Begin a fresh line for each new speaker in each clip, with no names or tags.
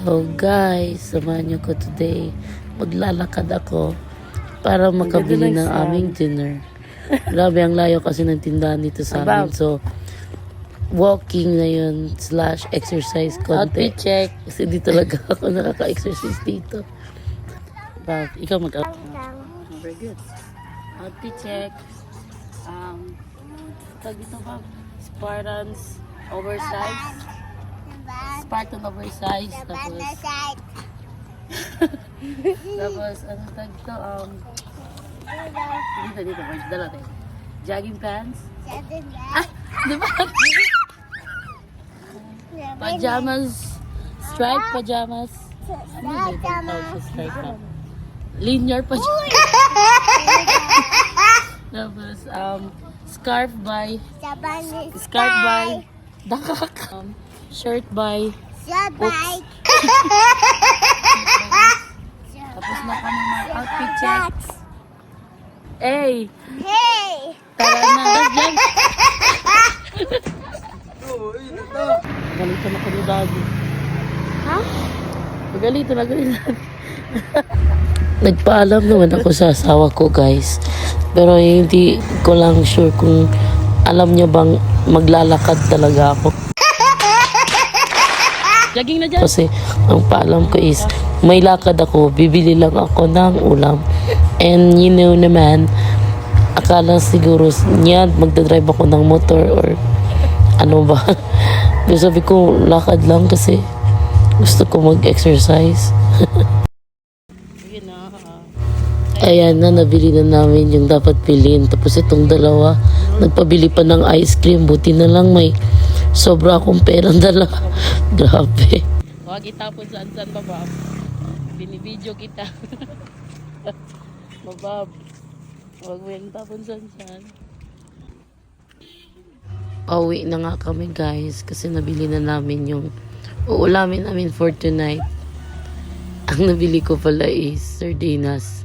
So guys, samahan niyo ko today. Maglalakad ako para makabili ng aming dinner. Grabe, ang layo kasi ng tindahan dito sa amin. So, walking na yun / exercise konti. Outfit check. Kasi di talaga ako nakaka-exercise dito. Bob, ikaw very good. Outfit check. Tag dito, Bob. Spartans oversize. Spartan oversize. Tapos, ano tag ito? Dito, dala tayo. Jogging pants. Diba? Pajamas. Striped pajamas. Ano yung sa striped pa? Linear pajamas. Tapos, scarf by Dakak. Shirt by Oops. Tapos na kami ng outfit checks. Hey! Tara na. Pagalitan ako ni Daddy. Ha? Pagalitan ako ni Daddy. Nagpaalam naman ako sa asawa ko, guys. Pero hindi ko lang sure kung alam niya bang maglalakad talaga ako. Jogging na dyan. Kasi ang paalam ko is may lakad ako, bibili lang ako ng ulam. And you know naman, akala siguro niya magdadrive ako ng motor or ano ba. Pero sabi ko, lakad lang kasi gusto ko mag-exercise. Ayan na, nabili na namin yung dapat piliin. Tapos itong dalawa, nagpabili pa ng ice cream. Buti na lang may sobra akong perang dala. Grabe. Huwag itapon saan-saan, babab. Binibidyo kita. Babab. Huwag mo yung tapon saan-saan. Pauwi na nga kami, guys. Kasi nabili na namin yung uulamin namin for tonight. Ang nabili ko pala is sardinas.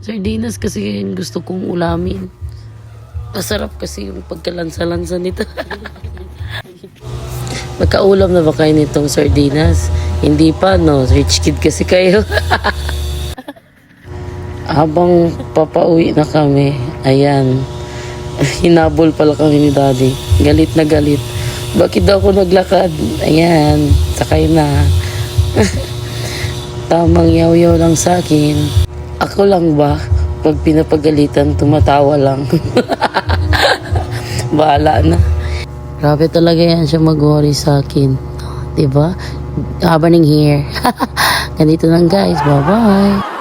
Sardinas kasi yung gusto kong ulamin. Masarap kasi yung pagkalansa-lansa nito. Nakaulam na ba kayo nitong sardinas? Hindi pa, no? Rich kid kasi kayo. Habang papauwi na kami, ayan, hinabol pala kami ni Daddy. Galit na galit. Bakit daw ako naglakad? Ayan, sakay na. Tamang yaw-yaw lang sa akin. Ako lang ba? Pag pinapagalitan, tumatawa lang. Bahala na. Grabe talaga yan siya mag-worry sa akin. Diba? Happening here. Ganito lang, guys. Bye-bye.